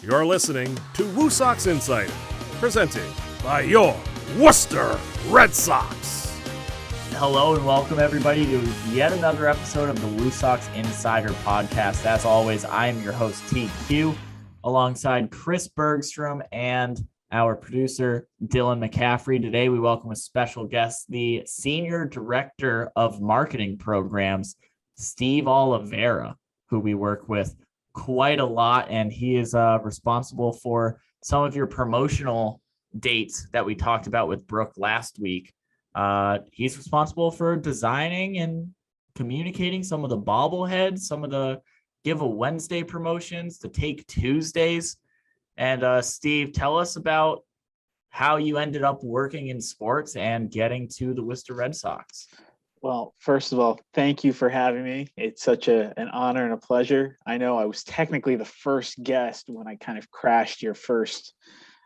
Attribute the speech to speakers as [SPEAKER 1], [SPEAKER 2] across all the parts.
[SPEAKER 1] You're listening to WooSox Insider, presented by your Worcester Red Sox.
[SPEAKER 2] Hello and welcome everybody to yet another episode of the WooSox Insider podcast. As always, I am your host TQ, alongside Chris Bergstrom and our producer Dylan McCaffrey. Today we welcome a special guest, the Senior Director of Marketing Programs, Steve Oliveira, who we work with quite a lot, and he is responsible for some of your promotional dates that we talked about with Brooke last week. He's responsible for designing and communicating some of the bobbleheads, some of the Give a Wednesday promotions, the Take Tuesdays. And Steve, tell us about how you ended up working in sports and getting to the Worcester Red Sox.
[SPEAKER 3] Well, first of all, thank you for having me. It's such an honor and a pleasure. I know I was technically the first guest when I kind of crashed your first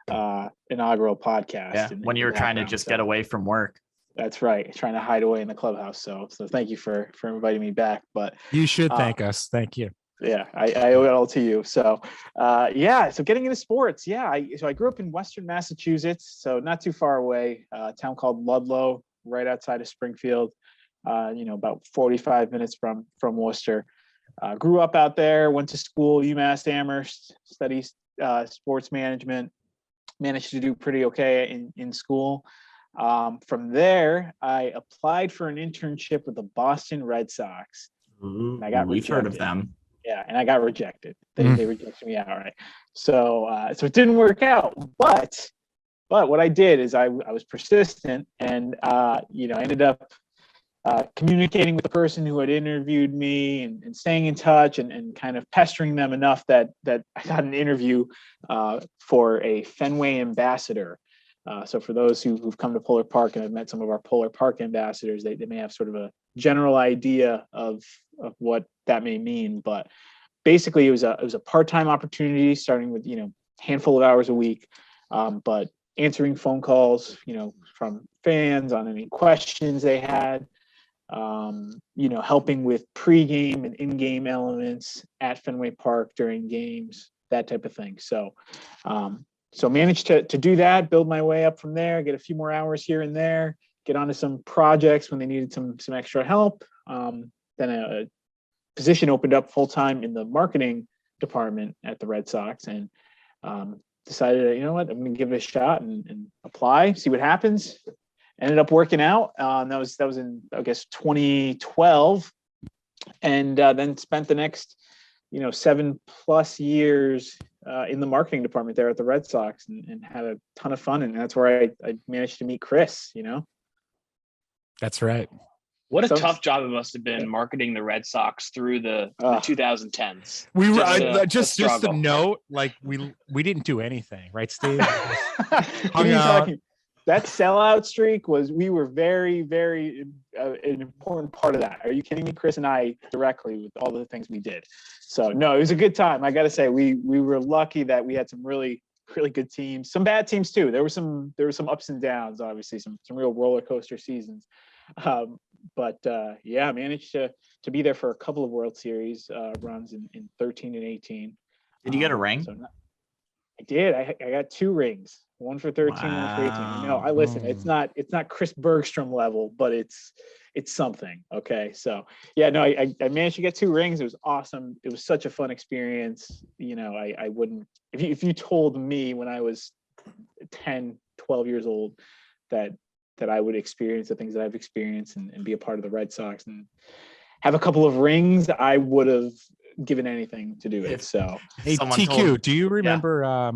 [SPEAKER 3] inaugural podcast.
[SPEAKER 2] Yeah, when you were trying to just get away from work.
[SPEAKER 3] That's right. Trying to hide away in the clubhouse. So thank you for inviting me back. But
[SPEAKER 4] you should thank us. Thank you.
[SPEAKER 3] Yeah, I owe it all to you. So, so getting into sports. Yeah, I grew up in Western Massachusetts, so not too far away, a town called Ludlow, right outside of Springfield. About 45 minutes from Worcester. Grew up out there, went to school, UMass Amherst, studied sports management, managed to do pretty okay in school. From there, I applied for an internship with the Boston Red Sox.
[SPEAKER 2] Ooh, we've heard of them.
[SPEAKER 3] Yeah, and I got rejected. They rejected me outright. So it didn't work out. But what I did is I was persistent and ended up communicating with the person who had interviewed me and staying in touch and kind of pestering them enough that I got an interview for a Fenway ambassador. So for those who've come to Polar Park and have met some of our Polar Park ambassadors, they may have sort of a general idea of what that may mean. But basically, it was a part-time opportunity, starting with handful of hours a week, but answering phone calls from fans on any questions they had. Helping with pregame and in-game elements at Fenway Park during games, that type of thing. So managed to do that, build my way up from there, get a few more hours here and there, get onto some projects when they needed some extra help. Then a position opened up full-time in the marketing department at the Red Sox, and decided, I'm going to give it a shot and apply, see what happens. Ended up working out. That was in, I guess, 2012, and then spent the next 7+ years in the marketing department there at the Red Sox, and had a ton of fun. And that's where I managed to meet Chris.
[SPEAKER 4] That's right.
[SPEAKER 5] What a tough job it must have been marketing the Red Sox through the 2010s.
[SPEAKER 4] We were just a note, like we didn't do anything, right, Steve?
[SPEAKER 3] That sellout streak we were very, very an important part of that. Are you kidding me? Chris and I directly with all the things we did. So no, it was a good time. I got to say, we were lucky that we had some really, really good teams, some bad teams too. There were some ups and downs, obviously some real roller coaster seasons. But managed to be there for a couple of World Series runs in 13 and 18.
[SPEAKER 2] Did you get a ring?
[SPEAKER 3] I did. I got 2 rings, one for 13, one for 18. No, I listen. It's not Chris Bergstrom level, but it's something. Okay, so yeah, no, I managed to get 2 rings. It was awesome. It was such a fun experience. I wouldn't if you told me when I was 10, 12 years old that I would experience the things that I've experienced and be a part of the Red Sox and have a couple of rings, I would have given anything to do it. So,
[SPEAKER 4] hey, TQ, do you remember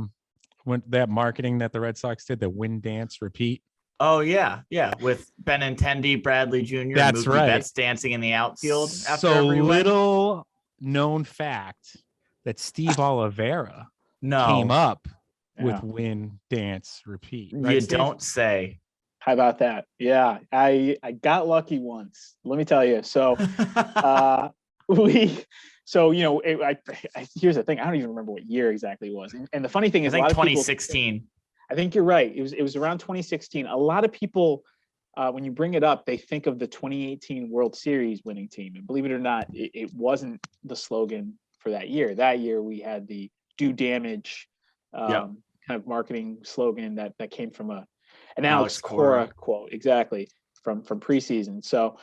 [SPEAKER 4] when that marketing that the Red Sox did, the Win, Dance, Repeat?
[SPEAKER 2] Oh yeah, with Benintendi, Bradley Jr.
[SPEAKER 4] That's
[SPEAKER 2] Mookie
[SPEAKER 4] right.
[SPEAKER 2] Betts dancing in the outfield.
[SPEAKER 4] So little known fact that Steve Oliveira came up with Win, Dance, Repeat.
[SPEAKER 2] Right, you Steve? Don't say.
[SPEAKER 3] How about that? Yeah, I got lucky once. Let me tell you. So here's the thing. I don't even remember what year exactly it was. And the funny thing is,
[SPEAKER 2] I think 2016.
[SPEAKER 3] I think you're right. It was around 2016. A lot of people, when you bring it up, they think of the 2018 World Series winning team. And believe it or not, it wasn't the slogan for that year. That year we had the do damage kind of marketing slogan that came from an Alex Cora quote, exactly, from preseason. So,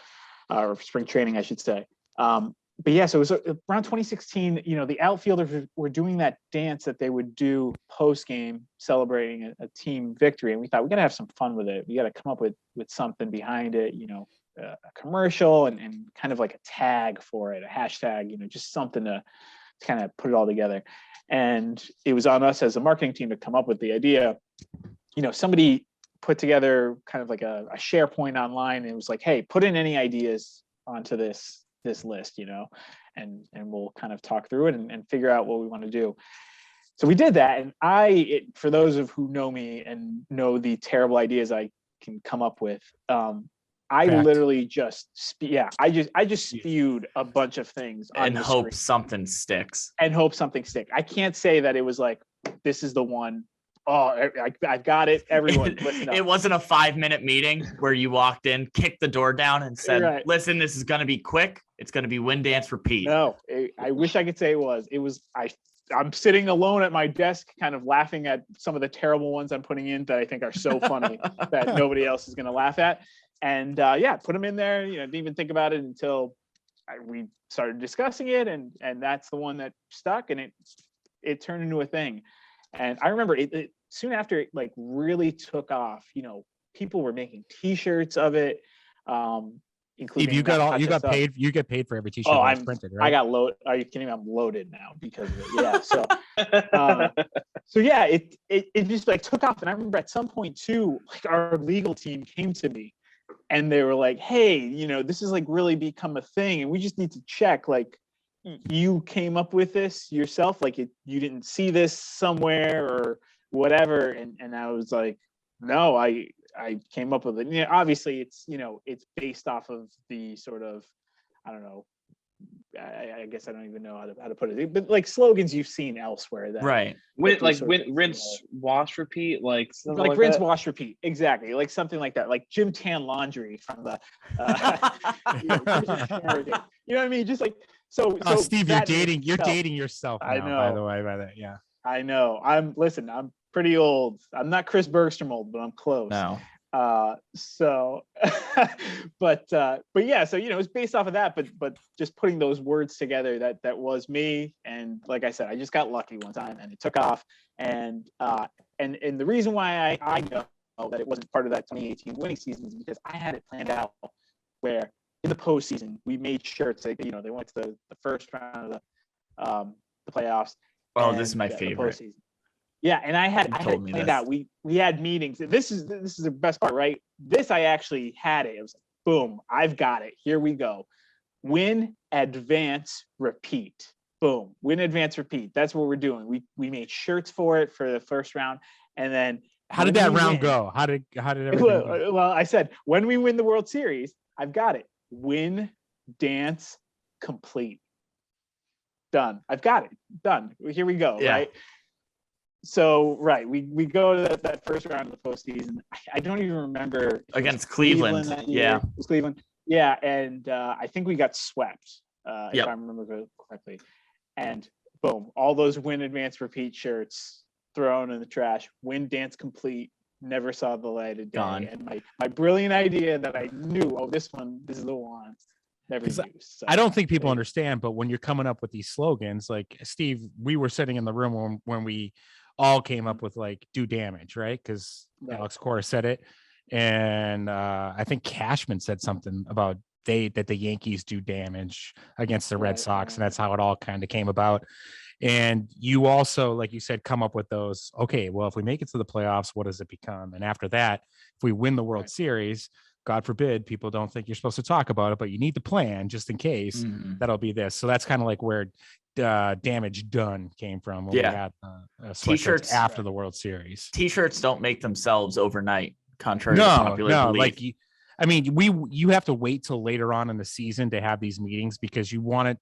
[SPEAKER 3] or spring training, I should say. But yeah, so it was around 2016, the outfielders were doing that dance that they would do post game celebrating a team victory. And we thought, we got to have some fun with it. We got to come up with something behind it, a commercial and kind of like a tag for it, a hashtag, just something to kind of put it all together. And it was on us as a marketing team to come up with the idea. Somebody put together kind of like a SharePoint online, and it was like, hey, put in any ideas onto this list, and we'll kind of talk through it and figure out what we want to do. So we did that. And for those of who know me and know the terrible ideas I can come up with, I literally just spewed a bunch of things on
[SPEAKER 2] and hope something sticks.
[SPEAKER 3] I can't say that it was like, this is the one. Oh, I got it. Everyone, listen up.
[SPEAKER 2] It wasn't a 5-minute meeting where you walked in, kicked the door down, and said, listen, this is going to be quick. It's going to be win, dance, repeat.
[SPEAKER 3] No, I wish I could say it was. I'm sitting alone at my desk, kind of laughing at some of the terrible ones I'm putting in that I think are so funny that nobody else is going to laugh at. And put them in there. Didn't even think about it until we started discussing it, and that's the one that stuck, and it turned into a thing. And I remember it soon after it like really took off. People were making T-shirts of it. Including
[SPEAKER 4] you get paid for every T-shirt that's printed, right?
[SPEAKER 3] I got loaded. Are you kidding me? I'm loaded now because of it. Yeah. So yeah, it just like took off. And I remember at some point too, like our legal team came to me and they were like, hey, this is like really become a thing, and we just need to check, like, you came up with this yourself, like you didn't see this somewhere or whatever. And I was like, no, I came up with it. Obviously it's based off of the sort of, I don't know, I guess I don't even know how to put it, but like slogans you've seen elsewhere that
[SPEAKER 5] rinse, wash, repeat, like
[SPEAKER 3] rinse, wash, repeat, exactly, like something like that, like Jim Tan laundry from the you know what I mean, just like so
[SPEAKER 4] Steve, you're dating yourself now, I know, by the way, by that. Yeah,
[SPEAKER 3] I know. I'm pretty old. I'm not Chris Bergstrom old, but I'm close.
[SPEAKER 2] No.
[SPEAKER 3] But yeah, so it's based off of that, but just putting those words together, that was me. And like I said, I just got lucky one time and it took off. And the reason why I know that it wasn't part of that 2018 winning season is because I had it planned out where in the postseason we made shirts. They went to the first round of the playoffs.
[SPEAKER 2] Oh, this is my favorite.
[SPEAKER 3] Yeah, and I had planned out. We had meetings. This is the best part, right? This I actually had it. It was like, boom, I've got it. Here we go. Win, advance, repeat. Boom. Win, advance, repeat. That's what we're doing. We made shirts for it for the first round, and then
[SPEAKER 4] how did that round go? How did everything go?
[SPEAKER 3] Well, I said when we win the World Series, I've got it. Win, dance, complete. Done. I've got it. Done. Here we go. Yeah. Right. So we go to that first round of the postseason. I don't even remember,
[SPEAKER 2] against Cleveland. Yeah,
[SPEAKER 3] it was Cleveland. Yeah, and I think we got swept, if I remember correctly. And boom, all those win, advance, repeat shirts thrown in the trash. Win, dance, complete. Never saw the light of day. Gone. And my brilliant idea that I knew, this is the one. Never used. So,
[SPEAKER 4] I don't think people understand, but when you're coming up with these slogans, like Steve, we were sitting in the room when we all came up with like do damage, right? Because Alex Cora said it, and I think Cashman said something about that the Yankees do damage against the Red Sox, and that's how it all kind of came about. And you also, like you said, come up with those. Okay, well, if we make it to the playoffs, what does it become? And after that, if we win the World Series, God forbid, people don't think you're supposed to talk about it, but you need to plan just in case. That'll be this. So that's kind of like where damage done came from when we had T-shirts after the World Series.
[SPEAKER 2] T-shirts don't make themselves overnight, contrary to popular belief.
[SPEAKER 4] You have to wait till later on in the season to have these meetings because you want it.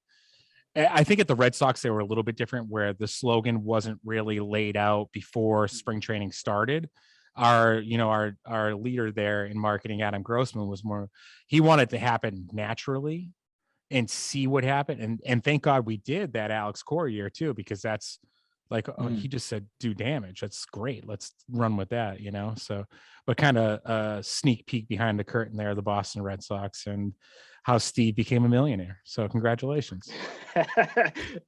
[SPEAKER 4] I think at the Red Sox, they were a little bit different where the slogan wasn't really laid out before spring training started. Our leader there in marketing, Adam Grossman, he wanted to happen naturally and see what happened. And thank God we did that Alex Cora year too, because that's Like, oh, he just said do damage. That's great. Let's run with that, So, but kind of a sneak peek behind the curtain there, the Boston Red Sox and how Steve became a millionaire. So congratulations.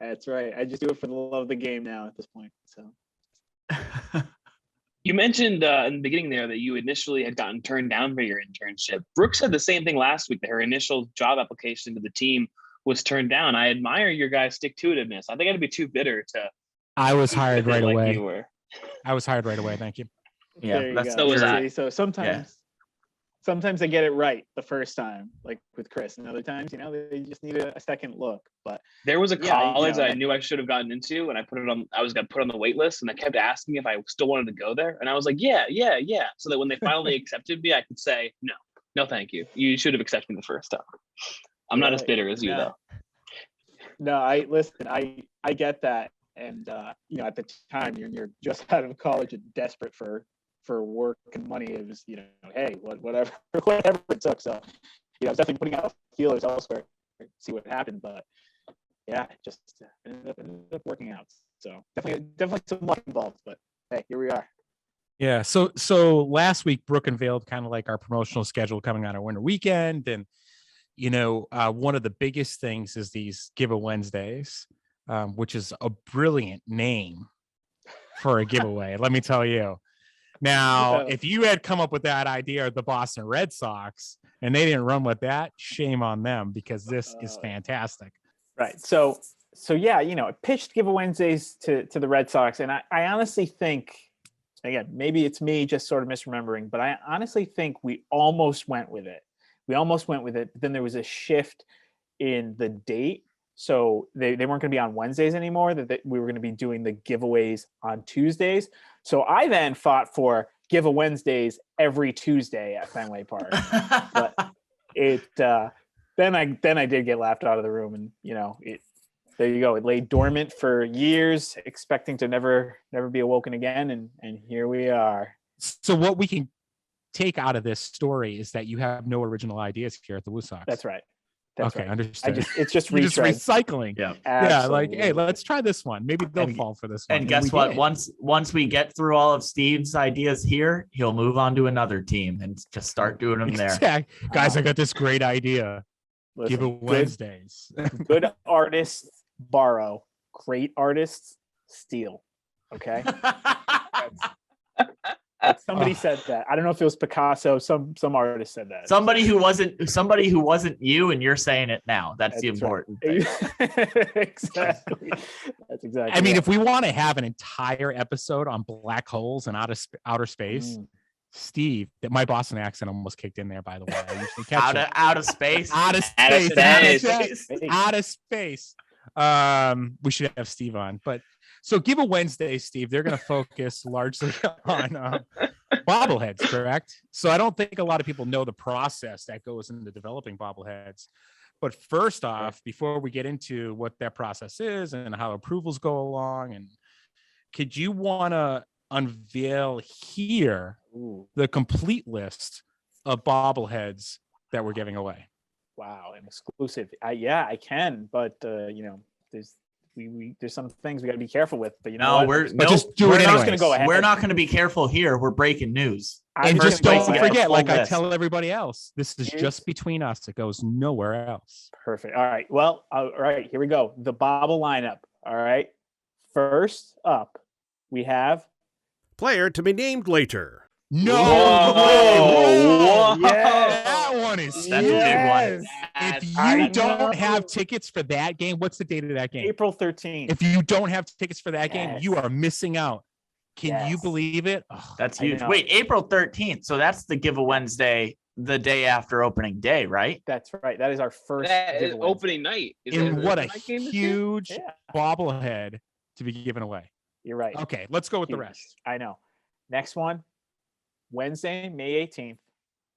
[SPEAKER 3] That's right. I just do it for the love of the game now at this point. So
[SPEAKER 5] You mentioned in the beginning there that you initially had gotten turned down for your internship. Brooke said the same thing last week, that her initial job application to the team was turned down. I admire your guys' stick-to-itiveness. I think I'd be too bitter to.
[SPEAKER 4] I was hired right away.
[SPEAKER 5] You were.
[SPEAKER 4] I was hired right away. Thank you.
[SPEAKER 3] Yeah,
[SPEAKER 2] that's
[SPEAKER 5] so was I.
[SPEAKER 3] So sometimes I get it right the first time, like with Chris, and other times, they just need a second look. But
[SPEAKER 5] there was a college I knew I should have gotten into, and I was gonna put on the wait list, and they kept asking me if I still wanted to go there, and I was like, yeah, so that when they finally accepted me, I could say no, thank you. You should have accepted me the first time. I'm not as bitter as you though.
[SPEAKER 3] No, I get that, and at the time you're just out of college and desperate for work and money. It was hey, whatever it took. So I was definitely putting out feelers elsewhere to see what happened, but it just ended up working out. So definitely some luck involved, but hey, here we are.
[SPEAKER 4] Yeah. So last week Brooke unveiled kind of like our promotional schedule coming on our winter weekend, and one of the biggest things is these Give a Wednesdays, which is a brilliant name for a giveaway. Let me tell you. Now, if you had come up with that idea of the Boston Red Sox and they didn't run with that, shame on them, because this is fantastic.
[SPEAKER 3] Right. So I pitched Give a Wednesdays to the Red Sox, and I honestly think, again, maybe it's me just sort of misremembering, but I honestly think we almost went with it. But then there was a shift in the date. So they weren't going to be on Wednesdays anymore, that we were going to be doing the giveaways on Tuesdays. So I then fought for Give a Wednesdays every Tuesday at Fenway Park. But then I did get laughed out of the room, and there you go. It lay dormant for years, expecting to never be awoken again, and here we are.
[SPEAKER 4] So what we can take out of this story is that you have no original ideas here at the WooSox.
[SPEAKER 3] That's right.
[SPEAKER 4] Okay, understood.
[SPEAKER 3] It's just
[SPEAKER 4] recycling.
[SPEAKER 2] Yeah.
[SPEAKER 4] Yeah, like, hey, let's try this one. Maybe they'll fall for this one.
[SPEAKER 2] And guess what? Once we get through all of Steve's ideas here, he'll move on to another team and just start doing them there.
[SPEAKER 4] Exactly. Guys, I got this great idea. Give a Wednesdays.
[SPEAKER 3] Good artists borrow, great artists steal. Okay. Somebody said that. I don't know if it was Picasso. Some artist said that.
[SPEAKER 2] Somebody who wasn't you, and you're saying it now. That's the important thing.
[SPEAKER 3] Exactly. That's exactly.
[SPEAKER 4] I mean, if we want to have an entire episode on black holes and outer space, Steve, that my Boston accent almost kicked in there, by the way. I usually catch
[SPEAKER 2] out of space.
[SPEAKER 4] Out of space. We should have Steve on, but so Give a Wednesday, Steve, they're going to focus largely on bobbleheads, correct? So I don't think a lot of people know the process that goes into developing bobbleheads. But first off, before we get into what that process is and how approvals go along, and could you want to unveil here the complete list of bobbleheads that we're giving away?
[SPEAKER 3] Wow, an exclusive. I can, but there's some things we got to be careful with. But
[SPEAKER 2] we're not going to go ahead. We're not going to be careful here. We're breaking news.
[SPEAKER 4] And just don't forget, like I tell everybody else, this is just between us. It goes nowhere else.
[SPEAKER 3] Perfect. All right. Well, all right. Here we go. The Bobble lineup. All right. First up, we have
[SPEAKER 1] player to be named later.
[SPEAKER 4] No.
[SPEAKER 3] Whoa.
[SPEAKER 4] Yes. That one is
[SPEAKER 2] a big one.
[SPEAKER 4] If you don't have tickets for that game, what's the date of that game?
[SPEAKER 3] April 13th.
[SPEAKER 4] If you don't have tickets for that game, you are missing out. Can you believe it? Oh,
[SPEAKER 2] that's huge. Wait, April 13th. So that's the Give a Wednesday, the day after opening day, right?
[SPEAKER 3] That's right. That is our first
[SPEAKER 5] opening night.
[SPEAKER 4] And what a huge bobblehead to be given away.
[SPEAKER 3] You're right.
[SPEAKER 4] Okay, let's go with the rest.
[SPEAKER 3] I know. Next one, Wednesday, May 18th.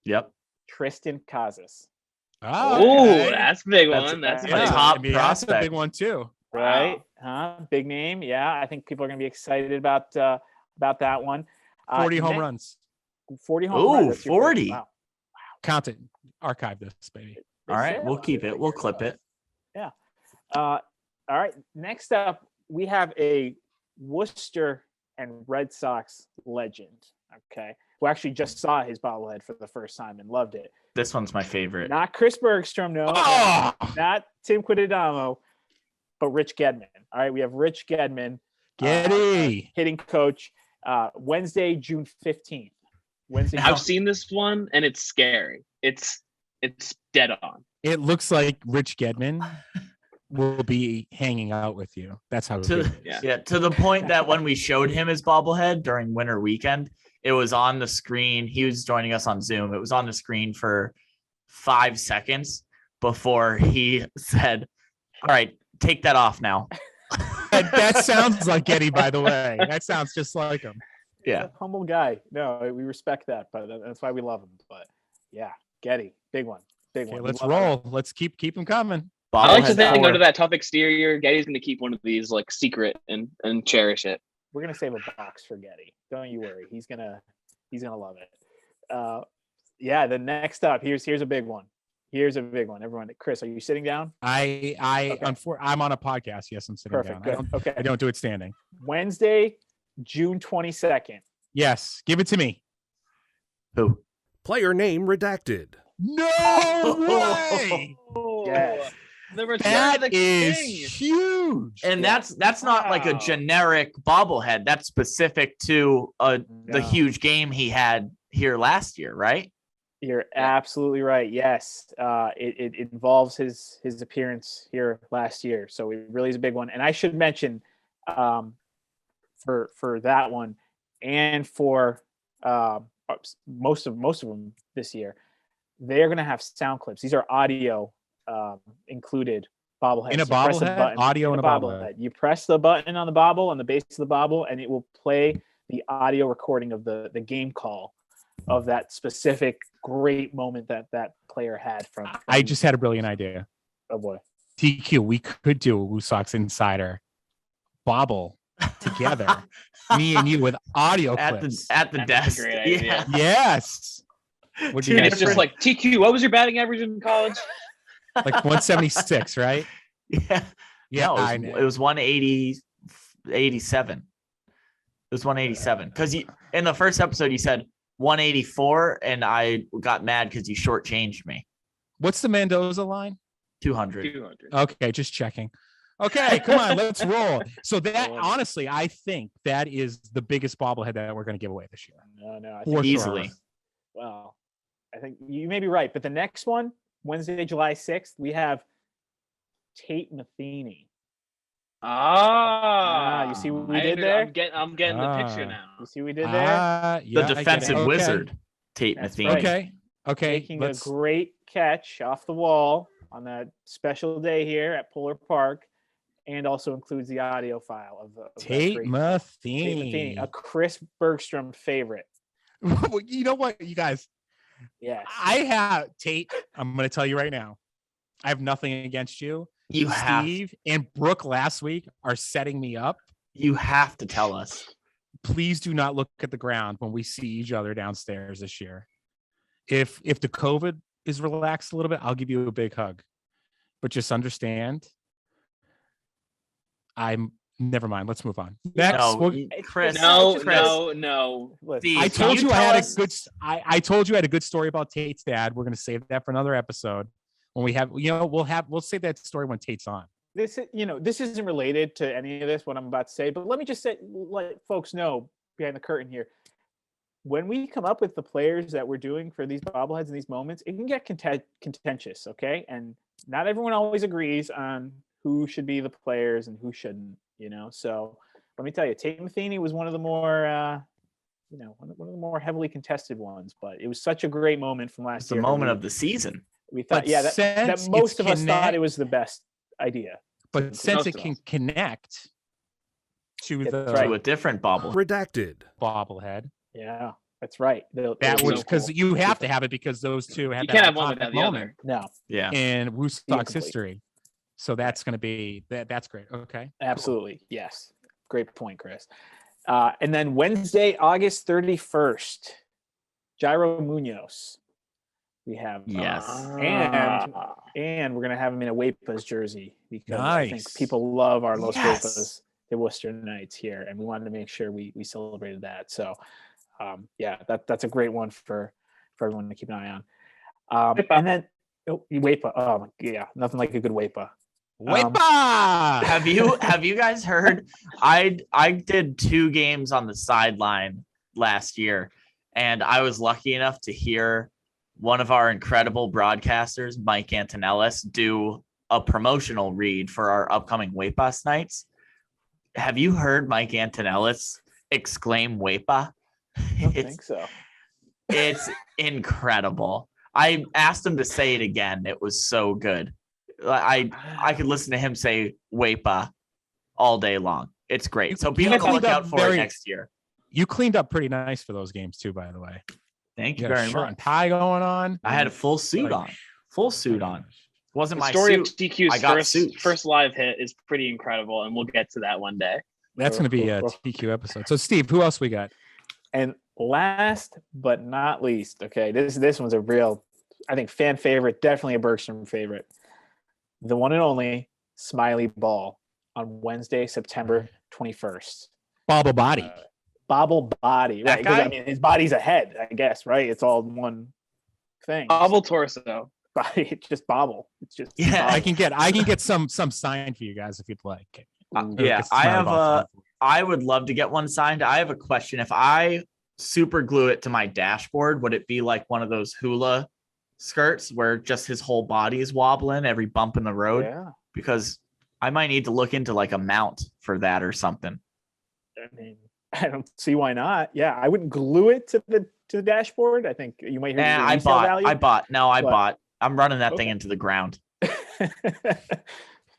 [SPEAKER 2] Yep.
[SPEAKER 3] Tristan Casas.
[SPEAKER 5] Oh, that's a big one. That's a
[SPEAKER 2] top prospect.
[SPEAKER 4] That's a big one too.
[SPEAKER 3] Right? Big name. Yeah, I think people are going to be excited about that one.
[SPEAKER 4] 40 home runs.
[SPEAKER 3] 40 home runs.
[SPEAKER 2] 40.
[SPEAKER 3] Wow.
[SPEAKER 4] Count it. Archive this, baby.
[SPEAKER 2] All right, we'll keep it. We'll clip it.
[SPEAKER 3] Yeah. All right. Next up, we have a Worcester and Red Sox legend. Okay, who actually just saw his bobblehead for the first time and loved it.
[SPEAKER 2] This one's my favorite.
[SPEAKER 3] Not Chris Bergstrom, no,
[SPEAKER 4] Oh!
[SPEAKER 3] not Tim Quintadamo, but Rich Gadman. All right, we have Rich Gadman,
[SPEAKER 4] Getty.
[SPEAKER 3] hitting coach, Wednesday, June 15th. Wednesday.
[SPEAKER 5] I've seen this one and it's scary. It's dead on.
[SPEAKER 4] It looks like Rich Gedman will be hanging out with you. That's how good it is.
[SPEAKER 2] Yeah, to the point that when we showed him his bobblehead during winter weekend, it was on the screen. He was joining us on Zoom. It was on the screen for 5 seconds before he said, "All right, take that off now."
[SPEAKER 4] That sounds like Getty, by the way. That sounds just like him.
[SPEAKER 2] Yeah.
[SPEAKER 3] Humble guy. No, we respect that, but that's why we love him. But yeah, Getty, big one. Big
[SPEAKER 4] Okay,
[SPEAKER 3] one.
[SPEAKER 4] let's
[SPEAKER 3] We love
[SPEAKER 4] roll.
[SPEAKER 3] him.
[SPEAKER 4] Let's keep them coming.
[SPEAKER 5] I like to
[SPEAKER 2] Bobblehead
[SPEAKER 5] think
[SPEAKER 2] four.
[SPEAKER 5] under that tough exterior, Getty's going to keep one of these like secret and cherish it.
[SPEAKER 3] We're gonna save a box for Getty. Don't you worry. He's gonna love it. Yeah. The next up, here's a big one. Here's a big one. Everyone, Chris, are you sitting down?
[SPEAKER 4] I'm on a podcast. Yes, I'm sitting
[SPEAKER 3] Perfect.
[SPEAKER 4] down.
[SPEAKER 3] Good. Okay.
[SPEAKER 4] I don't do it standing.
[SPEAKER 3] Wednesday, June 22nd.
[SPEAKER 4] Yes, give it to me.
[SPEAKER 2] Who?
[SPEAKER 1] Player name redacted.
[SPEAKER 4] No way!
[SPEAKER 3] Yes.
[SPEAKER 5] The return
[SPEAKER 4] That
[SPEAKER 5] of the
[SPEAKER 4] is
[SPEAKER 5] king.
[SPEAKER 4] huge.
[SPEAKER 2] And that's not like a
[SPEAKER 5] Wow.
[SPEAKER 2] generic bobblehead. That's specific to the
[SPEAKER 3] No.
[SPEAKER 2] huge game he had here last year, right?
[SPEAKER 3] You're absolutely right. Yes, it involves his appearance here last year, so it really is a big one. And I should mention, for that one, and for most of them this year, they're going to have sound clips. These are audio included bobbleheads.
[SPEAKER 4] In a
[SPEAKER 3] You press
[SPEAKER 4] bobblehead?
[SPEAKER 3] button-
[SPEAKER 4] Audio in a bobblehead.
[SPEAKER 3] You press the button on the bobble, on the base of the bobble, and it will play the audio recording of the game call of that specific great moment that player had from
[SPEAKER 4] I just had a brilliant idea.
[SPEAKER 3] oh boy.
[SPEAKER 4] TQ, we could do a WooSox Insider bobble together, me and you with audio
[SPEAKER 2] At
[SPEAKER 4] clips.
[SPEAKER 2] the
[SPEAKER 5] That's a
[SPEAKER 2] desk.
[SPEAKER 5] great idea.
[SPEAKER 2] Yeah.
[SPEAKER 4] Yes. What do you
[SPEAKER 2] Dude,
[SPEAKER 5] And
[SPEAKER 4] guys
[SPEAKER 5] it's just
[SPEAKER 4] think?
[SPEAKER 5] like TQ. What was your batting average in college?
[SPEAKER 4] Like 176, right?
[SPEAKER 2] Yeah.
[SPEAKER 4] Yeah,
[SPEAKER 2] No,
[SPEAKER 4] I
[SPEAKER 2] it
[SPEAKER 4] know.
[SPEAKER 2] was 180, 87. It was 187. Because in the first episode, you said 184, and I got mad because you shortchanged me.
[SPEAKER 4] What's the Mendoza line?
[SPEAKER 2] 200.
[SPEAKER 5] 200.
[SPEAKER 4] Okay, just checking. Okay, come on, let's roll. So that honestly, I think that is the biggest bobblehead that we're going to give away this year.
[SPEAKER 3] No, I
[SPEAKER 4] For
[SPEAKER 3] think
[SPEAKER 2] Easily.
[SPEAKER 3] well, I think you may be right, but the next one, Wednesday, July 6th, we have Tate Matheny. You see what we did there?
[SPEAKER 5] I'm getting the picture
[SPEAKER 4] Ah.
[SPEAKER 5] now.
[SPEAKER 3] You see what we did there?
[SPEAKER 4] Yeah, I
[SPEAKER 2] The
[SPEAKER 4] get it.
[SPEAKER 2] defensive
[SPEAKER 4] Okay.
[SPEAKER 2] wizard, Tate
[SPEAKER 3] That's
[SPEAKER 2] Matheny.
[SPEAKER 3] right.
[SPEAKER 4] Okay.
[SPEAKER 3] Making a
[SPEAKER 4] Let's.
[SPEAKER 3] great catch off the wall on that special day here at Polar Park, and also includes the audio file of that
[SPEAKER 4] Tate
[SPEAKER 3] great- Tate
[SPEAKER 4] Matheny.
[SPEAKER 3] Matheny, a Chris Bergstrom favorite.
[SPEAKER 4] You know what, you guys?
[SPEAKER 3] Yes.
[SPEAKER 4] I have Tate. I'm going to tell you right now. I have nothing against you.
[SPEAKER 2] You have
[SPEAKER 4] Steve and Brooke last week are setting me up.
[SPEAKER 2] to tell us.
[SPEAKER 4] Please do not look at the ground when we see each other downstairs this year. If the COVID is relaxed a little bit, I'll give you a big hug. But just understand, I'm never mind. Let's move on. Next,
[SPEAKER 2] No, Chris.
[SPEAKER 5] No,
[SPEAKER 2] Chris,
[SPEAKER 5] no.
[SPEAKER 3] Listen,
[SPEAKER 2] Steve,
[SPEAKER 4] I
[SPEAKER 2] can
[SPEAKER 4] told you I had
[SPEAKER 2] tell
[SPEAKER 4] a good. I told you I had a good story about Tate's dad. We're gonna save that for another episode when we have. We'll save that story when Tate's on.
[SPEAKER 3] this isn't related to any of this, what I'm about to say, but let me just let folks know behind the curtain here. When we come up with the players that we're doing for these bobbleheads in these moments, it can get contentious, okay? And not everyone always agrees on who should be the players and who shouldn't, So let me tell you, Tate Matheny was one of the more, one of the more heavily contested ones, but it was such a great moment from last
[SPEAKER 2] It's the
[SPEAKER 3] year.
[SPEAKER 2] moment of the season.
[SPEAKER 3] We thought,
[SPEAKER 4] But
[SPEAKER 3] that
[SPEAKER 4] since
[SPEAKER 3] most
[SPEAKER 4] it's
[SPEAKER 3] of us thought
[SPEAKER 4] connect-
[SPEAKER 3] it was the best idea.
[SPEAKER 4] But since
[SPEAKER 5] Most
[SPEAKER 4] it
[SPEAKER 5] of
[SPEAKER 4] can
[SPEAKER 5] us.
[SPEAKER 4] connect to
[SPEAKER 3] Yeah,
[SPEAKER 4] the
[SPEAKER 3] that's right.
[SPEAKER 2] To a different bobble.
[SPEAKER 1] Redacted.
[SPEAKER 4] bobblehead,
[SPEAKER 3] Yeah, that's right.
[SPEAKER 4] that
[SPEAKER 3] It'll
[SPEAKER 4] was
[SPEAKER 3] be
[SPEAKER 4] because
[SPEAKER 3] cool.
[SPEAKER 4] you have to have it because those two had
[SPEAKER 5] You
[SPEAKER 4] that
[SPEAKER 5] can't have one
[SPEAKER 4] iconic
[SPEAKER 5] without the
[SPEAKER 4] moment
[SPEAKER 5] other.
[SPEAKER 3] No,
[SPEAKER 2] Yeah.
[SPEAKER 4] in WooSox
[SPEAKER 3] Incomplete.
[SPEAKER 4] history. So that's going to be that's great. Okay.
[SPEAKER 3] absolutely. Yes. Great point, Chris. And then Wednesday, August 31st, Jairo Munoz. We have
[SPEAKER 2] Yes.
[SPEAKER 3] and we're gonna have him in a Weepas jersey because I think
[SPEAKER 4] Nice.
[SPEAKER 3] people love our Los
[SPEAKER 2] Yes.
[SPEAKER 3] Weepas Worcester Knights here, and we wanted to make sure we celebrated that. So that's a great one for everyone to keep an eye on. And then WAPA. Oh yeah, nothing like a good WAPA.
[SPEAKER 4] WAPA!
[SPEAKER 2] Have you guys heard? I did 2 games on the sideline last year, and I was lucky enough to hear one of our incredible broadcasters, Mike Antonellis, do a promotional read for our upcoming WAPA nights. Have you heard Mike Antonellis exclaim WAPA?
[SPEAKER 3] I don't think so.
[SPEAKER 2] It's incredible. I asked him to say it again. It was so good. I could listen to him say WAPA all day long. It's great. So be on the lookout for it next year.
[SPEAKER 4] You cleaned up pretty nice for those games too, by the way.
[SPEAKER 2] Thank you very
[SPEAKER 4] shirt
[SPEAKER 2] much.
[SPEAKER 4] and tie going on.
[SPEAKER 2] I had a full suit on. Full suit on. Wasn't
[SPEAKER 5] The
[SPEAKER 2] my
[SPEAKER 5] story
[SPEAKER 2] suit.
[SPEAKER 5] of TQ's
[SPEAKER 2] I got suits.
[SPEAKER 5] first live hit is pretty incredible, and we'll get to that one day.
[SPEAKER 4] That's going to be a TQ episode. So Steve, who else we got?
[SPEAKER 3] And last but not least, okay, this one's a real, I think, fan favorite, definitely a Bergstrom favorite. The one and only Smiley Ball on Wednesday, September 21st.
[SPEAKER 4] Bobble Body.
[SPEAKER 3] Bobble Body.
[SPEAKER 2] That
[SPEAKER 3] Right?
[SPEAKER 2] guy?
[SPEAKER 3] I mean, his body's a head, I guess, right? It's all one thing.
[SPEAKER 5] Bobble torso.
[SPEAKER 3] Body, it's just Bobble. It's just
[SPEAKER 2] Yeah.
[SPEAKER 4] I can get some sign for you guys if you'd like.
[SPEAKER 2] Yeah, I would love to get one signed. I have a question. If I super glue it to my dashboard, would it be like one of those hula skirts where just his whole body is wobbling every bump in the road?
[SPEAKER 3] Yeah.
[SPEAKER 2] Because I might need to look into like a mount for that or something.
[SPEAKER 3] I mean, I don't see why not. Yeah, I wouldn't glue it to the dashboard. I think you might hear the
[SPEAKER 2] I
[SPEAKER 3] resale value.
[SPEAKER 2] I bought. I'm running that thing
[SPEAKER 3] Okay.
[SPEAKER 2] into the ground.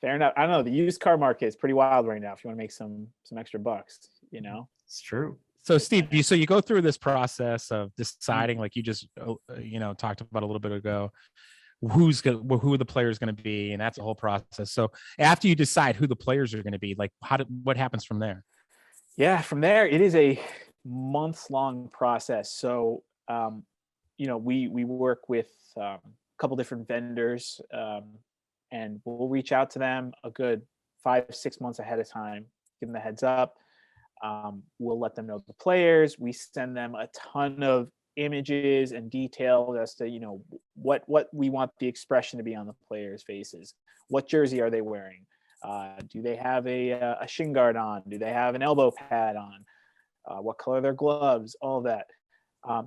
[SPEAKER 3] Fair enough. I don't know. The used car market is pretty wild right now. If you want to make some extra bucks, you know.
[SPEAKER 2] It's true.
[SPEAKER 4] So Steve, you go through this process of deciding, like you just talked about a little bit ago, who the player is going to be, and that's a whole process. So after you decide who the players are going to be, like what happens from there?
[SPEAKER 3] Yeah, from there it is a months-long process. So we work with a couple different vendors, and we'll reach out to them a good 5-6 months ahead of time, give them the heads up. We'll let them know the players. We send them a ton of images and details as to what we want the expression to be on the players' faces. What jersey are they wearing? Do they have a shin guard on? Do they have an elbow pad on? What color are their gloves? All of that.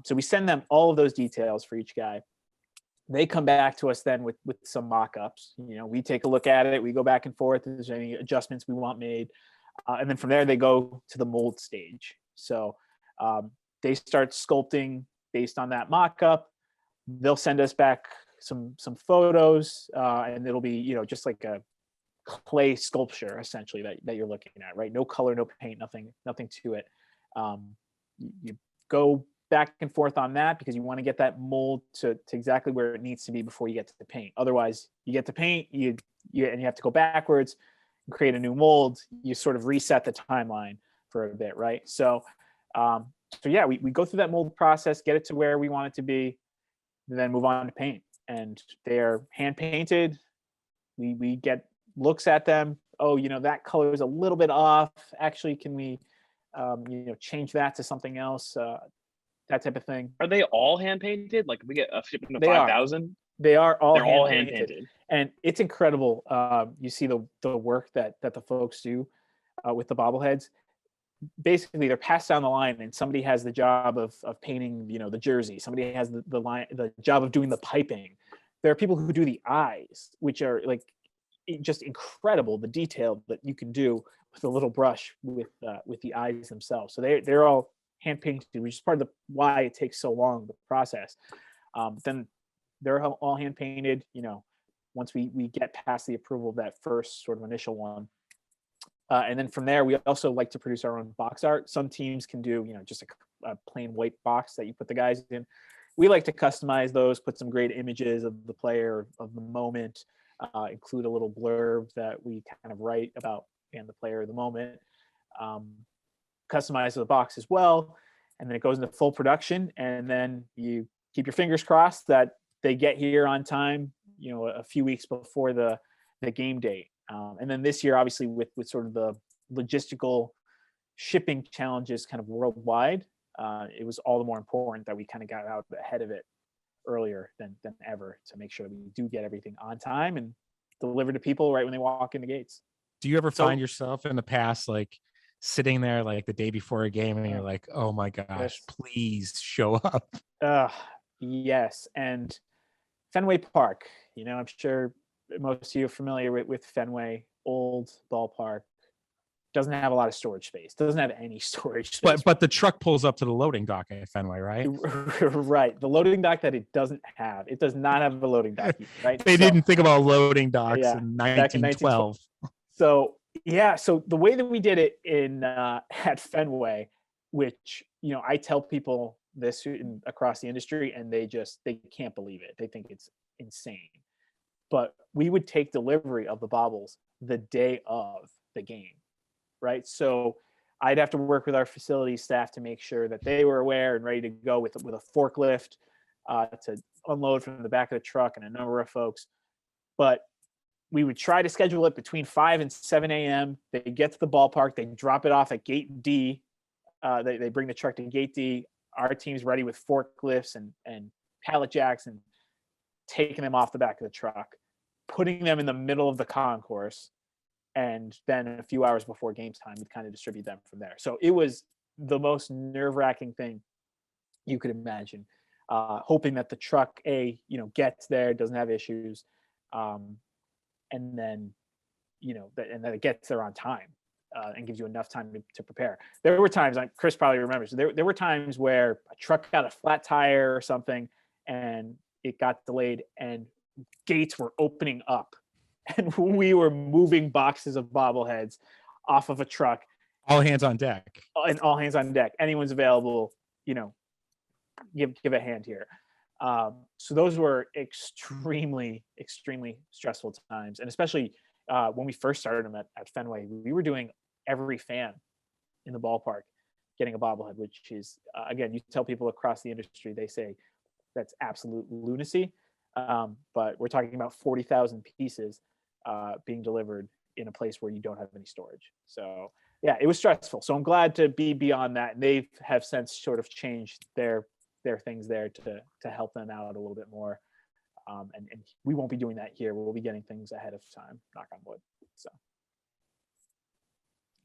[SPEAKER 3] So we send them all of those details for each guy. They come back to us then with some mock-ups. We take a look at it. We go back and forth. If there's any adjustments we want made. And then from there, they go to the mold stage. So they start sculpting based on that mock-up. They'll send us back some photos, and it'll be just like a clay sculpture essentially that you're looking at, right? No color, no paint, nothing to it. You go back and forth on that because you want to get that mold to exactly where it needs to be before you get to the paint. Otherwise, you get to paint, and you have to go backwards and create a new mold. You sort of reset the timeline for a bit, right? So yeah, we go through that mold process, get it to where we want it to be, and then move on to paint. And they're hand painted. We get looks at them. Oh, that color is a little bit off. Actually, can we, change that to something else? That type of thing.
[SPEAKER 5] Are they all hand painted? Like, if we get a shipment of
[SPEAKER 3] They are.
[SPEAKER 5] 5,000?
[SPEAKER 3] They are all
[SPEAKER 5] They're all hand painted.
[SPEAKER 3] And it's incredible. You see the work that the folks do with the bobbleheads. Basically, they're passed down the line, and somebody has the job of painting, the jersey. Somebody has the job of doing the piping. There are people who do the eyes, which are like just incredible. The detail that you can do with a little brush with the eyes themselves. So they're all hand painted, which is part of why it takes so long, the process. Then they're all hand painted, once we get past the approval of that first sort of initial one. And then from there, we also like to produce our own box art. Some teams can do, just a plain white box that you put the guys in. We like to customize those, put some great images of the player, of the moment, include a little blurb that we kind of write about the player of the moment. Customize the box as well, and then it goes into full production, and then you keep your fingers crossed that they get here on time, a few weeks before the game date. And then this year, obviously, with sort of the logistical shipping challenges kind of worldwide, it was all the more important that we kind of got out ahead of it earlier than ever to make sure that we do get everything on time and deliver to people right when they walk in the gates.
[SPEAKER 4] Do you ever find yourself in the past, like sitting there like the day before a game and you're like, oh my gosh,
[SPEAKER 3] Yes.
[SPEAKER 4] please show up?
[SPEAKER 3] Yes. And Fenway Park, I'm sure most of you are familiar with Fenway, old ballpark. Doesn't have a lot of storage space. Doesn't have any storage space.
[SPEAKER 4] But the truck pulls up to the loading dock at Fenway, right?
[SPEAKER 3] Right. The loading dock that it doesn't have. It does not have a loading dock, right?
[SPEAKER 4] They didn't think about loading docks in
[SPEAKER 3] back in
[SPEAKER 4] 1912.
[SPEAKER 3] So the way that we did it at Fenway, which I tell people this across the industry, and they can't believe it. They think it's insane. But we would take delivery of the bobbles the day of the game. Right. So I'd have to work with our facility staff to make sure that they were aware and ready to go with a forklift to unload from the back of the truck and a number of folks. But we would try to schedule it between 5 and 7 a.m. They get to the ballpark. They drop it off at gate D. They bring the truck to gate D. Our team's ready with forklifts and pallet jacks and taking them off the back of the truck, putting them in the middle of the concourse. And then a few hours before game time, we'd kind of distribute them from there. So it was the most nerve-wracking thing you could imagine, hoping that the truck, gets there, doesn't have issues, and then, and that it gets there on time and gives you enough time to prepare. There were times, Chris probably remembers, there were times where a truck got a flat tire or something, and it got delayed, and gates were opening up. And we were moving boxes of bobbleheads off of a truck.
[SPEAKER 4] All hands on deck.
[SPEAKER 3] And all hands on deck. Anyone's available, give a hand here. So those were extremely, extremely stressful times. And especially when we first started them at Fenway, we were doing every fan in the ballpark getting a bobblehead, which is, again, you tell people across the industry, they say that's absolute lunacy. But we're talking about 40,000 pieces being delivered in a place where you don't have any storage. So yeah, it was stressful. So I'm glad to be beyond that. And they have since sort of changed their things there to help them out a little bit more. And we won't be doing that here. We'll be getting things ahead of time, knock on wood. So.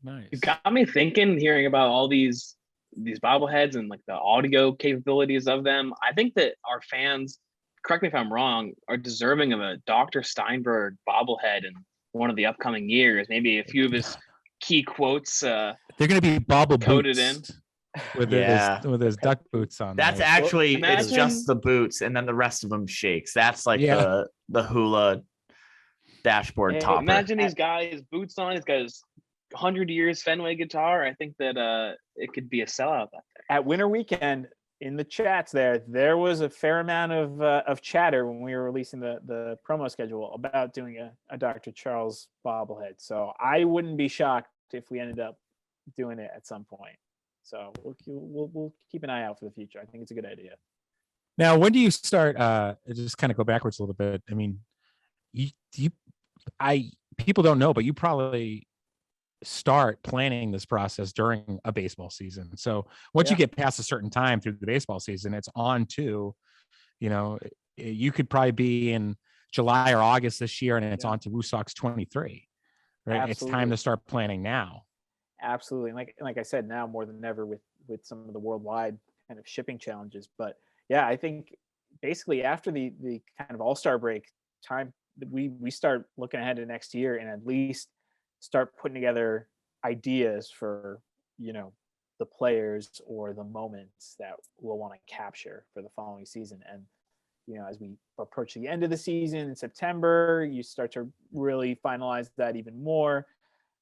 [SPEAKER 4] Nice.
[SPEAKER 5] You got me thinking, hearing about all these bobbleheads and like the audio capabilities of them. I think that our fans, correct me if I'm wrong, are deserving of a Dr. Steinberg bobblehead in one of the upcoming years. Maybe a few of his key quotes.
[SPEAKER 4] They're going to be bobble
[SPEAKER 5] coded
[SPEAKER 4] boots
[SPEAKER 5] in
[SPEAKER 4] with his duck boots on.
[SPEAKER 2] That's
[SPEAKER 4] there.
[SPEAKER 2] actually,
[SPEAKER 5] Imagine,
[SPEAKER 2] it's just the boots, and then the rest of them shakes. That's like the hula dashboard topper.
[SPEAKER 5] Imagine these guys, boots on. He's got his 100 years Fenway guitar. I think that it could be a sellout out there.
[SPEAKER 3] At Winter Weekend, in the chats there was a fair amount of chatter when we were releasing the promo schedule about doing a Dr. Charles bobblehead. So I wouldn't be shocked if we ended up doing it at some point. So we'll keep an eye out for the future. I think it's a good idea.
[SPEAKER 4] Now, when do you start? Just kind of go backwards a little bit. I mean, people don't know, but you probably start planning this process during a baseball season. So once you get past a certain time through the baseball season, it's on to, you could probably be in July or August this year, and it's on to WooSox 23, right?
[SPEAKER 3] Absolutely.
[SPEAKER 4] It's time to start planning now.
[SPEAKER 3] Absolutely. Like I said, now more than ever with some of the worldwide kind of shipping challenges. But yeah, I think basically after the kind of all-star break time, we start looking ahead to next year and at least start putting together ideas for, the players or the moments that we'll want to capture for the following season. And, as we approach the end of the season in September, you start to really finalize that even more.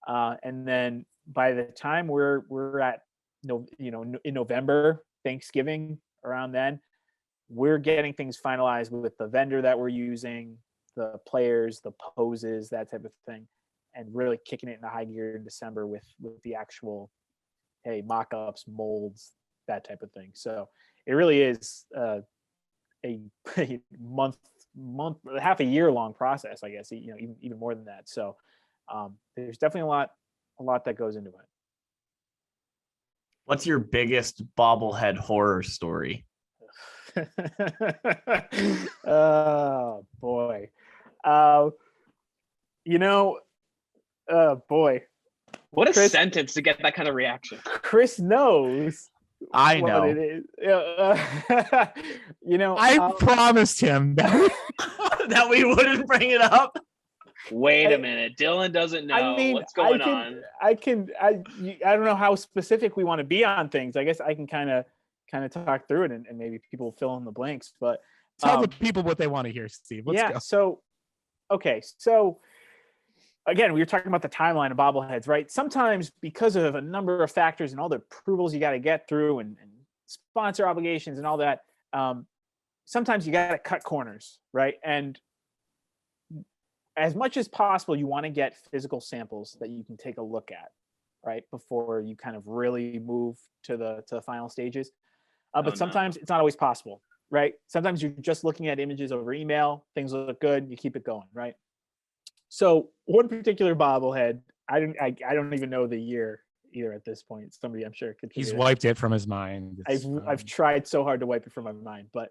[SPEAKER 3] And then by the time we're at, in November, Thanksgiving, around then, we're getting things finalized with the vendor that we're using, the players, the poses, that type of thing, and really kicking it into high gear in December with the actual, mock-ups, molds, that type of thing. So it really is a month, half a year long process, I guess, even more than that. So there's definitely a lot that goes into
[SPEAKER 2] What's your biggest bobblehead horror story?
[SPEAKER 3] it. Oh boy. Boy.
[SPEAKER 5] What a
[SPEAKER 3] Chris-
[SPEAKER 5] sentence to get that kind of reaction.
[SPEAKER 3] Chris knows
[SPEAKER 2] I
[SPEAKER 3] what
[SPEAKER 2] know.
[SPEAKER 3] it is. Yeah,
[SPEAKER 4] I promised him that.
[SPEAKER 2] That we wouldn't bring it up.
[SPEAKER 5] Wait a minute. Dylan doesn't know what's going on.
[SPEAKER 3] I don't know how specific we want to be on things. I guess I can kind of talk through it and maybe people fill in the blanks. But
[SPEAKER 4] Tell the people what they want to hear, Steve. Let's go.
[SPEAKER 3] So again, we were talking about the timeline of bobbleheads, right? Sometimes because of a number of factors and all the approvals you got to get through and sponsor obligations and all that, sometimes you got to cut corners, right? And as much as possible, you want to get physical samples that you can take a look at, right, before you kind of really move to the final stages. But sometimes it's not always possible, right? Sometimes you're just looking at images over email, things look good, you keep it going, right? So one particular bobblehead, I don't even know the year either at this point. Somebody I'm sure could.
[SPEAKER 4] He's wiped it from his mind.
[SPEAKER 3] I've tried so hard to wipe it from my mind, but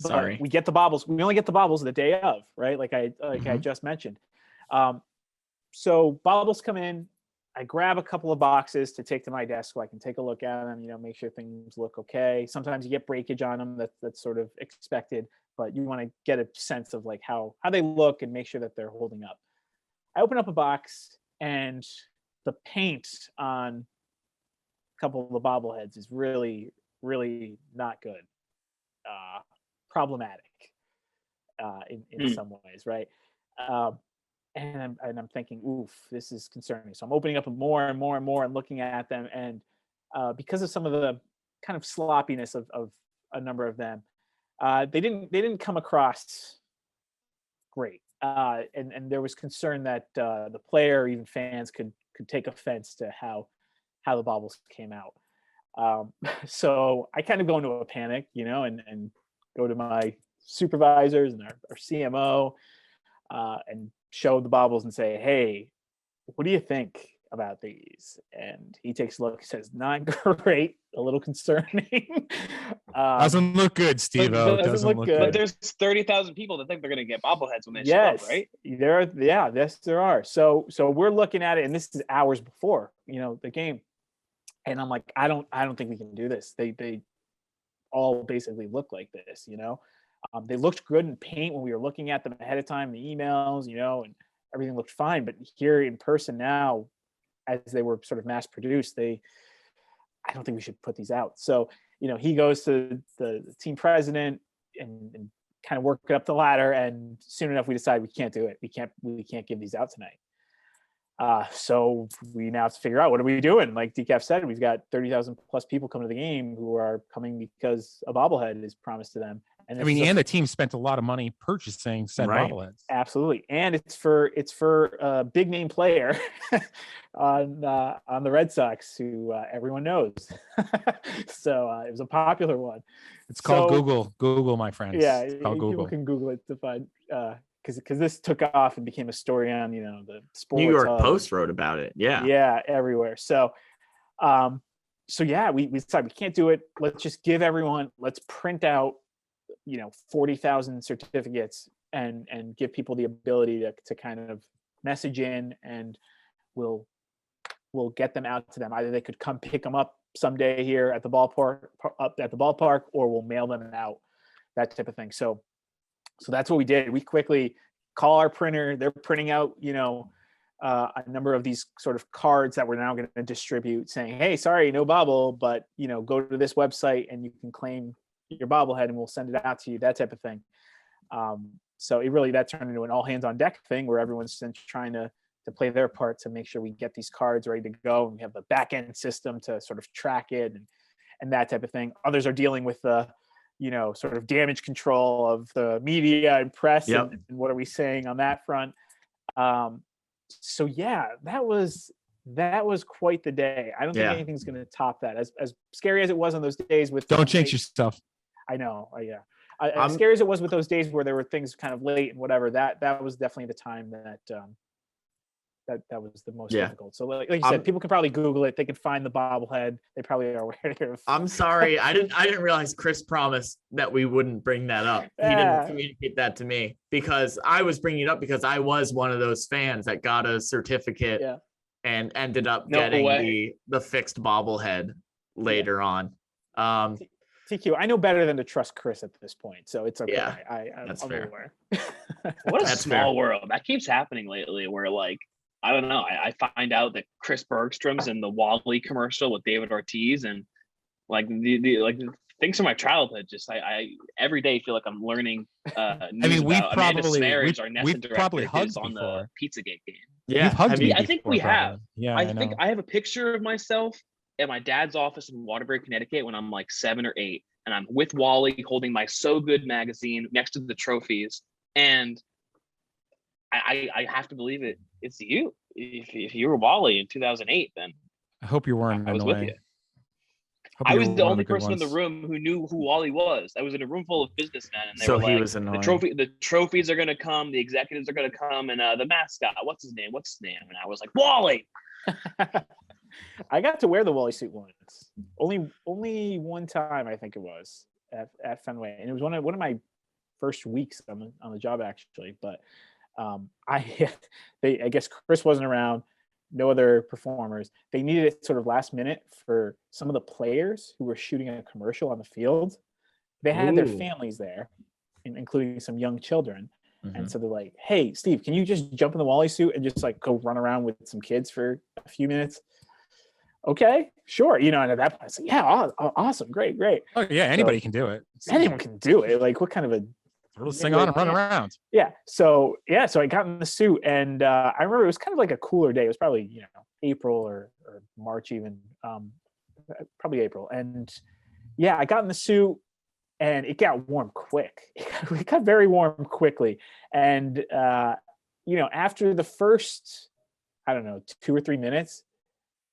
[SPEAKER 2] Sorry.
[SPEAKER 3] we get the bobbles. We only get the bobbles the day of, right? Like I just mentioned. So bobbles come in. I grab a couple of boxes to take to my desk so I can take a look at them, make sure things look okay. Sometimes you get breakage on them. That's sort of expected, but you want to get a sense of like how they look and make sure that they're holding up. I open up a box and the paint on a couple of the bobbleheads is really, really not good. Problematic in some ways, right? And I'm thinking, oof, this is concerning. So I'm opening up more and more and more and looking at them. And because of some of the kind of sloppiness of a number of them, they didn't come across great. And there was concern that the player or even fans could take offense to how the bobbles came out. So I kind of go into a panic, and go to my supervisors and our CMO and show the bobbles and say, hey, what do you think about these? And he takes a look, says, not great, a little concerning.
[SPEAKER 4] Doesn't look good, Steve. Doesn't look good.
[SPEAKER 5] But there's 30,000 people that think they're going to get bobbleheads when they show up, right?
[SPEAKER 3] There are. So we're looking at it, and this is hours before, the game. And I'm like, I don't think we can do this. They all basically look like this, They looked good in paint when we were looking at them ahead of time, the emails, and everything looked fine. But here in person now, as they were sort of mass produced, I don't think we should put these out. So, he goes to the team president and kind of work up the ladder. And soon enough, we decide we can't do it. We can't give these out tonight. So we now have to figure out, what are we doing? Like Decaf said, we've got 30,000 plus people coming to the game who are coming because a bobblehead is promised to them. And
[SPEAKER 4] the team spent a lot of money purchasing said bobbleheads.
[SPEAKER 3] Absolutely. And it's for a big name player on the Red Sox who everyone knows. So it was a popular one.
[SPEAKER 4] It's called Google, my friends.
[SPEAKER 3] Yeah,
[SPEAKER 4] it's called Google.
[SPEAKER 3] People can Google it to find because this took off and became a story on the sports.
[SPEAKER 2] New York Post wroed about it.
[SPEAKER 3] Yeah, everywhere. So we decided we can't do it. Let's just give everyone. Let's print out 40,000 certificates and give people the ability to kind of message in, and we'll get them out to them. Either they could come pick them up someday here at the ballpark, or we'll mail them out, that type of thing. So that's what we did. We quickly call our printer. They're printing out, a number of these sort of cards that we're now going to distribute, saying, hey, sorry, no bobble, but go to this website and you can claim your bobblehead and we'll send it out to you, that type of thing. So that turned into an all hands on deck thing where everyone's trying to play their part to make sure we get these cards ready to go. And we have the back end system to sort of track it and that type of thing. Others are dealing with the, sort of damage control of the media and press.
[SPEAKER 2] Yep.
[SPEAKER 3] And what are we saying on that front? So yeah, that was quite the day. I don't think anything's going to top that. As scary as it was on those days with.
[SPEAKER 4] Don't jinx yourself.
[SPEAKER 3] I know. Yeah. As scary as it was with those days where there were things kind of late and whatever, that was definitely the time that that was the most difficult. So like you said, people can probably Google it. They can find the bobblehead. They probably are aware of.
[SPEAKER 2] I'm sorry. I didn't realize Chris promised that we wouldn't bring that up. He didn't communicate that to me, because I was bringing it up because I was one of those fans that got a certificate and ended up getting the fixed bobblehead later on.
[SPEAKER 3] TQ, I know better than to trust Chris at this point, so it's okay.
[SPEAKER 2] Yeah,
[SPEAKER 3] I'm aware.
[SPEAKER 5] What a small world. That keeps happening lately, where like, I don't know, I find out that Chris Bergstrom's in the Wally commercial with David Ortiz, and like the things from my childhood. Just I every day feel like I'm learning news
[SPEAKER 4] I mean,
[SPEAKER 5] about Amanda Snares, our
[SPEAKER 4] we've
[SPEAKER 5] Nessa
[SPEAKER 4] probably
[SPEAKER 5] director, who's
[SPEAKER 4] hugged
[SPEAKER 5] on
[SPEAKER 4] before.
[SPEAKER 5] the Pizzagate game.
[SPEAKER 2] Yeah,
[SPEAKER 4] You've hugged me
[SPEAKER 5] I think
[SPEAKER 4] before,
[SPEAKER 5] we
[SPEAKER 4] probably.
[SPEAKER 5] have.
[SPEAKER 4] Yeah,
[SPEAKER 5] I think I have a picture of myself at my dad's office in Waterbury, Connecticut, when I'm like 7 or 8, and I'm with Wally holding my So Good magazine next to the trophies, and I have to believe it's you. If you were Wally in 2008, then
[SPEAKER 4] I hope you weren't.
[SPEAKER 5] I was with you. I was the only person in the room who knew who Wally was. I was in a room full of businessmen, and they were like,
[SPEAKER 2] was annoying.
[SPEAKER 5] the trophies are going to come, the executives are going to come, and the mascot, what's his name? And I was like, Wally.
[SPEAKER 3] I got to wear the Wally suit once. Only one time, I think it was at Fenway, and it was one of my first weeks on the job, actually. But I guess Chris wasn't around. No other performers. They needed it sort of last minute for some of the players who were shooting a commercial on the field. They had their families there, including some young children. Mm-hmm. And so they're like, hey, Steve, can you just jump in the Wally suit and just like go run around with some kids for a few minutes? Okay, sure. And at that point, I said, yeah, awesome. Great.
[SPEAKER 4] Oh yeah. Anybody can do it.
[SPEAKER 3] Anyone can do it. Like, what kind of a
[SPEAKER 4] throw this thing on and run around.
[SPEAKER 3] Yeah. So I got in the suit, and I remember it was kind of like a cooler day. It was probably, April or March even, probably April. And I got in the suit, and it got warm quick. It got very warm quickly. And, after the first, 2 or 3 minutes,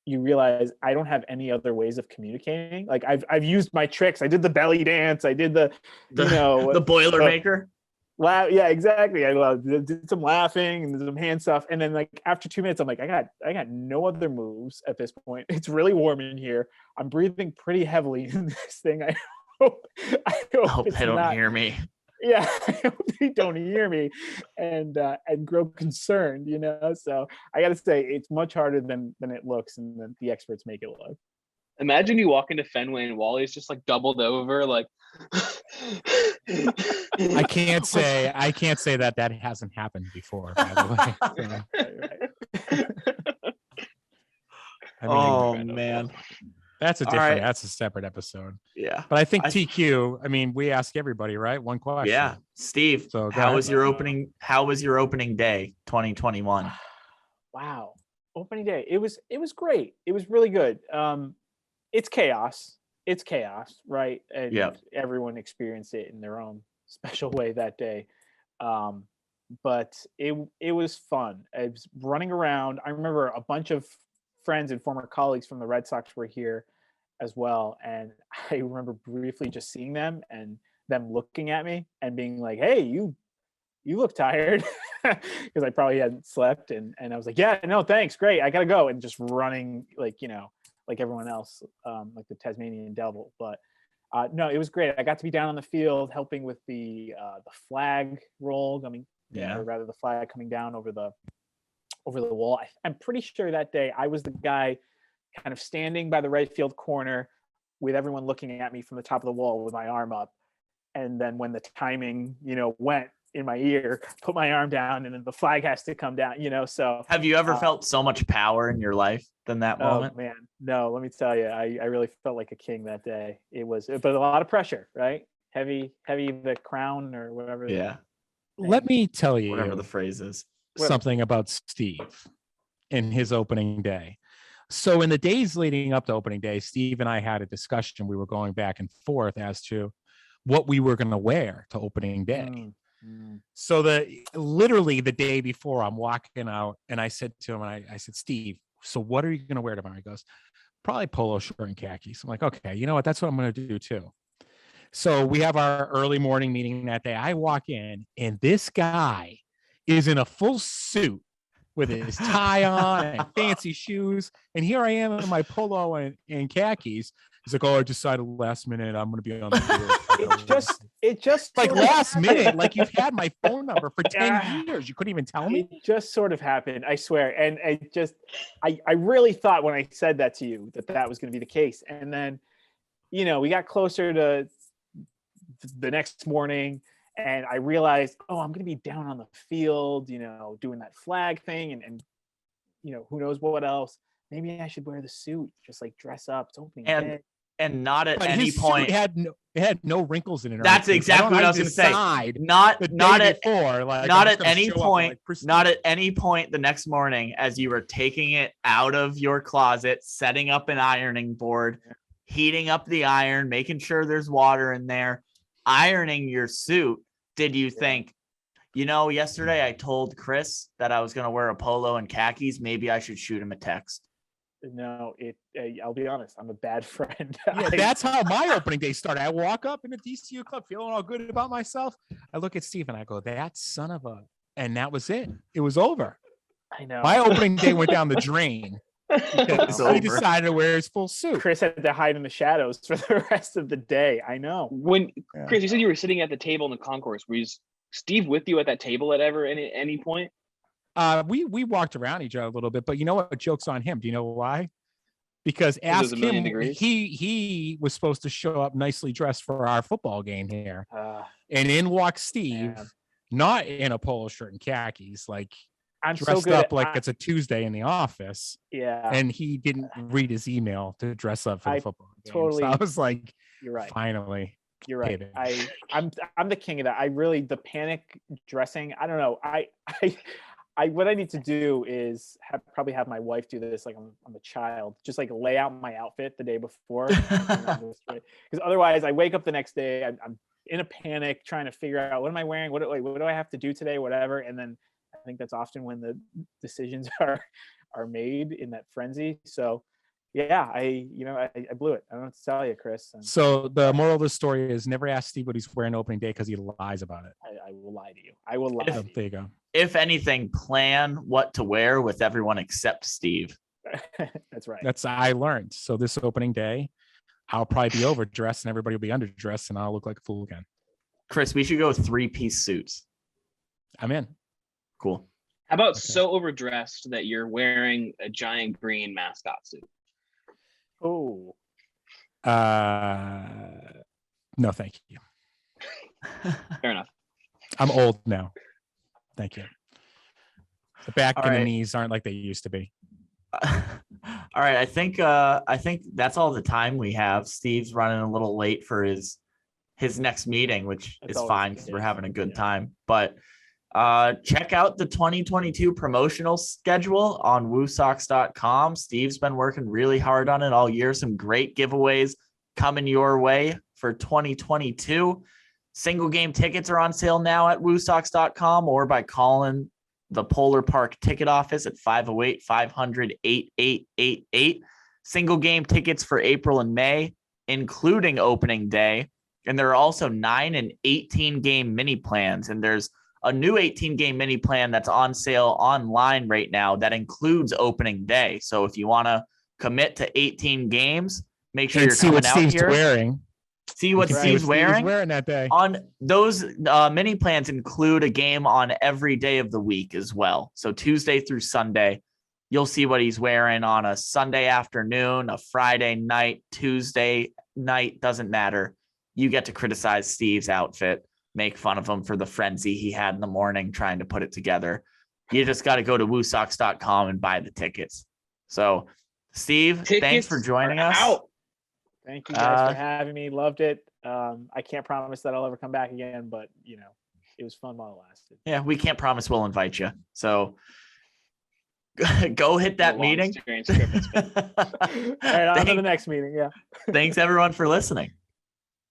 [SPEAKER 3] you realize I don't have any other ways of communicating. Like I've used my tricks. I did the belly dance. I did the
[SPEAKER 2] Boilermaker.
[SPEAKER 3] Yeah, exactly. I did some laughing and some hand stuff. And then like after 2 minutes, I'm like, I got no other moves at this point. It's really warm in here. I'm breathing pretty heavily in this thing. I hope
[SPEAKER 2] they don't hear me.
[SPEAKER 3] Yeah, I hope they don't hear me and grow concerned, So I got to say, it's much harder than it looks, and then the experts make it look.
[SPEAKER 5] Imagine you walk into Fenway and Wally's just like doubled over, like.
[SPEAKER 4] I can't say that hasn't happened before, by the way.
[SPEAKER 2] Right. Man.
[SPEAKER 4] That's that's a separate episode.
[SPEAKER 2] Yeah.
[SPEAKER 4] But I think TQ, we ask everybody, right? One question.
[SPEAKER 2] Yeah. Steve, how was your opening day 2021?
[SPEAKER 3] Wow. Opening day. It was great. It was really good. It's chaos. Right? And everyone experienced it in their own special way that day. But it was fun. I was running around. I remember a bunch of friends and former colleagues from the Red Sox were here as well, and I remember briefly just seeing them and them looking at me and being like, hey, you look tired, because I probably hadn't slept, and I was like, yeah, no, thanks, great, I gotta go, and just running like everyone else, like the Tasmanian devil. But no, it was great. I got to be down on the field helping with the flag roll, or rather the flag coming down over the wall. I'm pretty sure that day I was the guy kind of standing by the right field corner with everyone looking at me from the top of the wall with my arm up. And then when the timing, went in my ear, put my arm down, and then the flag has to come down, so.
[SPEAKER 2] Have you ever felt so much power in your life than that moment?
[SPEAKER 3] Oh man, no, let me tell you, I really felt like a king that day. But a lot of pressure, right? Heavy the crown or whatever.
[SPEAKER 2] Yeah.
[SPEAKER 4] Let me tell you.
[SPEAKER 2] Whatever the phrase is.
[SPEAKER 4] Something about Steve in his opening day. So in the days leading up to opening day, Steve and I had a discussion. We were going back and forth as to what we were going to wear to opening day. So literally the day before, I'm walking out and I said to him, I said, Steve, so what are you going to wear tomorrow? He goes, probably polo shirt and khakis. I'm like, okay, you know what? That's what I'm going to do too. So we have our early morning meeting that day. I walk in and this guy is in a full suit with his tie on and fancy shoes. And here I am in my polo and khakis. He's like, oh, I decided last minute I'm going to be on the field.
[SPEAKER 3] It just
[SPEAKER 4] like
[SPEAKER 3] sort of
[SPEAKER 4] last minute, like you've had my phone number for 10 years. You couldn't even tell me.
[SPEAKER 3] It just sort of happened, I swear. And I really thought when I said that to you that was going to be the case. And then, we got closer to the next morning and I realized, oh, I'm going to be down on the field, doing that flag thing and who knows what else. Maybe I should wear the suit, just like dress up. It's opening day.
[SPEAKER 2] And not at
[SPEAKER 4] But
[SPEAKER 2] any
[SPEAKER 4] his
[SPEAKER 2] point
[SPEAKER 4] suit had no wrinkles in it.
[SPEAKER 2] That's exactly what I was going to say. Not at any point the next morning as you were taking it out of your closet, setting up an ironing board, heating up the iron, making sure there's water in there, ironing your suit. Did you think, yesterday I told Chris that I was going to wear a polo and khakis. Maybe I should shoot him a text.
[SPEAKER 3] No, I'll be honest. I'm a bad friend.
[SPEAKER 4] Yeah, that's how my opening day started. I walk up in the DCU club feeling all good about myself. I look at Steve and I go, that son of a, and that was it. It was over.
[SPEAKER 3] I know.
[SPEAKER 4] My opening day went down the drain because he decided to wear his full suit.
[SPEAKER 3] Chris had to hide in the shadows for the rest of the day. I know.
[SPEAKER 5] Chris, you said you were sitting at the table in the concourse. Were Steve with you at that table at any point?
[SPEAKER 4] We walked around each other a little bit, but you know what? Joke's on him. Do you know why? Because ask him, he was supposed to show up nicely dressed for our football game here. And in walks Steve, not in a polo shirt and khakis, like
[SPEAKER 3] I'm
[SPEAKER 4] dressed
[SPEAKER 3] so
[SPEAKER 4] up like it's a Tuesday in the office.
[SPEAKER 3] Yeah.
[SPEAKER 4] And he didn't read his email to dress up for the football game.
[SPEAKER 3] Totally.
[SPEAKER 4] So I was like,
[SPEAKER 3] you're right.
[SPEAKER 4] Finally.
[SPEAKER 3] You're right. I'm the king of that. The panic dressing. I don't know. What I need to do is probably have my wife do this like I'm a child, just like lay out my outfit the day before. Because otherwise I wake up the next day, I'm in a panic trying to figure out what am I wearing? What do I have to do today? Whatever. And then I think that's often when the decisions are made in that frenzy. So yeah, I blew it. I don't know what to tell you, Chris.
[SPEAKER 4] So the moral of the story is never ask Steve what he's wearing opening day because he lies about it.
[SPEAKER 3] I will lie to you. I will lie to you.
[SPEAKER 4] There you go.
[SPEAKER 2] If anything, plan what to wear with everyone except Steve.
[SPEAKER 3] That's right.
[SPEAKER 4] I learned. So this opening day, I'll probably be overdressed and everybody will be underdressed and I'll look like a fool again.
[SPEAKER 2] Chris, we should go 3-piece suits.
[SPEAKER 4] I'm in.
[SPEAKER 2] Cool.
[SPEAKER 5] How about so overdressed that you're wearing a giant green mascot suit?
[SPEAKER 3] Oh.
[SPEAKER 4] No, thank you.
[SPEAKER 5] Fair enough.
[SPEAKER 4] I'm old now. Thank you. The back and the knees aren't like they used to be.
[SPEAKER 2] All right. I think that's all the time we have. Steve's running a little late for his next meeting, which is fine because we're having a good time. But check out the 2022 promotional schedule on WooSox.com. Steve's been working really hard on it all year. Some great giveaways coming your way for 2022. Single game tickets are on sale now at WooSox.com or by calling the Polar Park ticket office at 508-500-8888. Single game tickets for April and May, including opening day. And there are also 9 and 18 game mini plans. And there's a new 18 game mini plan that's on sale online right now that includes opening day. So if you want to commit to 18 games, make sure you're coming out here.
[SPEAKER 4] Wearing.
[SPEAKER 2] See what Steve's wearing.
[SPEAKER 4] That day.
[SPEAKER 2] On those mini plans include a game on every day of the week as well. So Tuesday through Sunday, you'll see what he's wearing on a Sunday afternoon, a Friday night, Tuesday night, doesn't matter. You get to criticize Steve's outfit, make fun of him for the frenzy he had in the morning trying to put it together. You just got to go to WooSox.com and buy the tickets. So Steve, thanks for joining us.
[SPEAKER 3] Thank you guys for having me. Loved it. I can't promise that I'll ever come back again, but it was fun while it lasted.
[SPEAKER 2] Yeah, we can't promise we'll invite you. So go hit that meeting.
[SPEAKER 3] All right, on to the next meeting. Yeah.
[SPEAKER 2] Thanks everyone for listening.